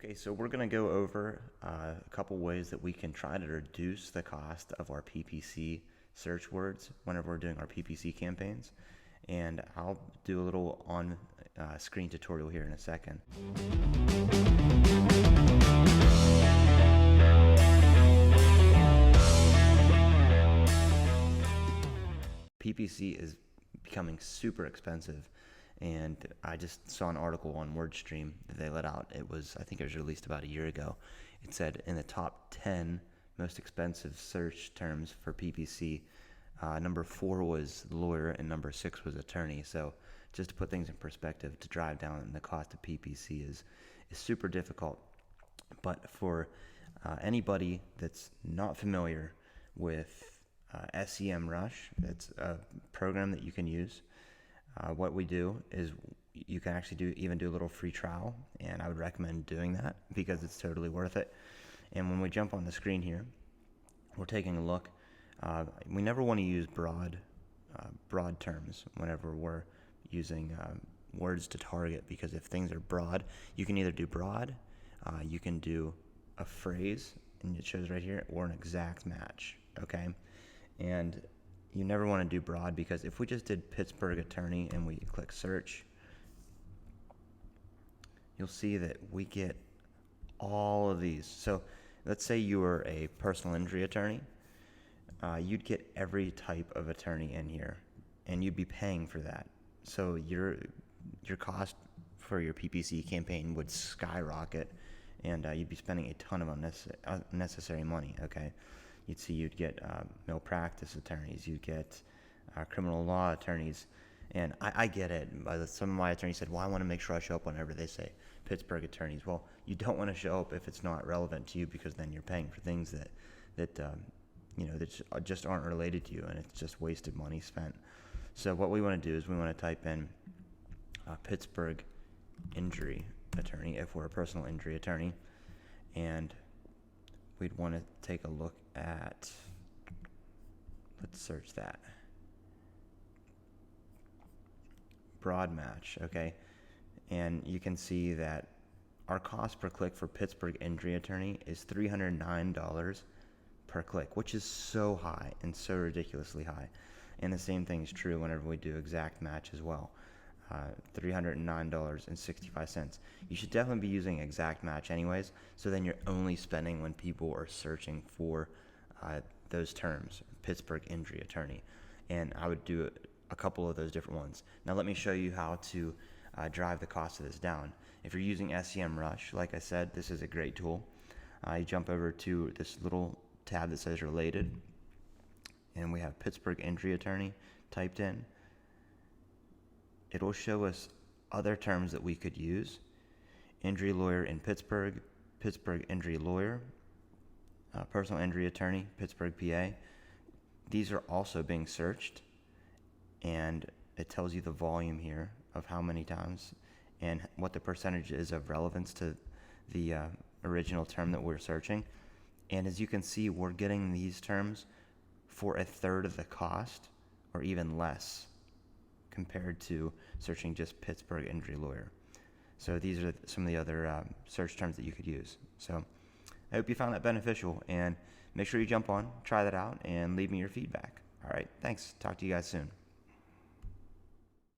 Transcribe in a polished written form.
Okay, so we're going to go over a couple ways that we can try to reduce the cost of our PPC search words whenever we're doing our PPC campaigns. And I'll do a little on-screen tutorial here in a second. PPC is becoming super expensive, and I just saw an article on WordStream that they let out. I think it was released about a year ago. It said in the top 10 most expensive search terms for PPC, number 4 was lawyer and number 6 was attorney. So just to put things in perspective, to drive down the cost of PPC is super difficult. But for anybody that's not familiar with SEMrush, that's a program that you can use. What we do is you can actually even do a little free trial, and I would recommend doing that because it's totally worth it. And when we jump on the screen here, we're taking a look. We never want to use broad terms whenever we're using words to target, because if things are broad, you can either do broad, you can do a phrase, and it shows right here, or an exact match, okay? And you never want to do broad, because if we just did Pittsburgh attorney and we click search, you'll see that we get all of these. So let's say you were a personal injury attorney. You'd get every type of attorney in here, and you'd be paying for that. So your cost for your PPC campaign would skyrocket, and you'd be spending a ton of unnecessary money, okay? You'd get malpractice attorneys, you'd get criminal law attorneys, and I get it. Some of my attorneys said, well, I want to make sure I show up whenever they say Pittsburgh attorneys. Well, you don't want to show up if it's not relevant to you, because then you're paying for things that just aren't related to you, and it's just wasted money spent. So what we want to do is we want to type in Pittsburgh injury attorney if we're a personal injury attorney, and we'd want to take a look at, let's search that, broad match, okay? And you can see that our cost per click for Pittsburgh injury attorney is $309 per click, which is so high and so ridiculously high. And the same thing is true whenever we do exact match as well. $309.65. You should definitely be using exact match anyways, so then you're only spending when people are searching for those terms, Pittsburgh injury attorney. And I would do a couple of those different ones. Now let me show you how to drive the cost of this down. If you're using SEMrush, like I said, this is a great tool. You jump over to this little tab that says related, and we have Pittsburgh injury attorney typed in. It'll show us other terms that we could use. Injury lawyer in Pittsburgh, Pittsburgh injury lawyer, personal injury attorney, Pittsburgh, PA. These are also being searched, and it tells you the volume here of how many times and what the percentage is of relevance to the original term that we're searching. And as you can see, we're getting these terms for a third of the cost, or even less, compared to searching just Pittsburgh injury lawyer. So these are some of the other search terms that you could use. So I hope you found that beneficial, and make sure you jump on, try that out, and leave me your feedback. All right, thanks. Talk to you guys soon.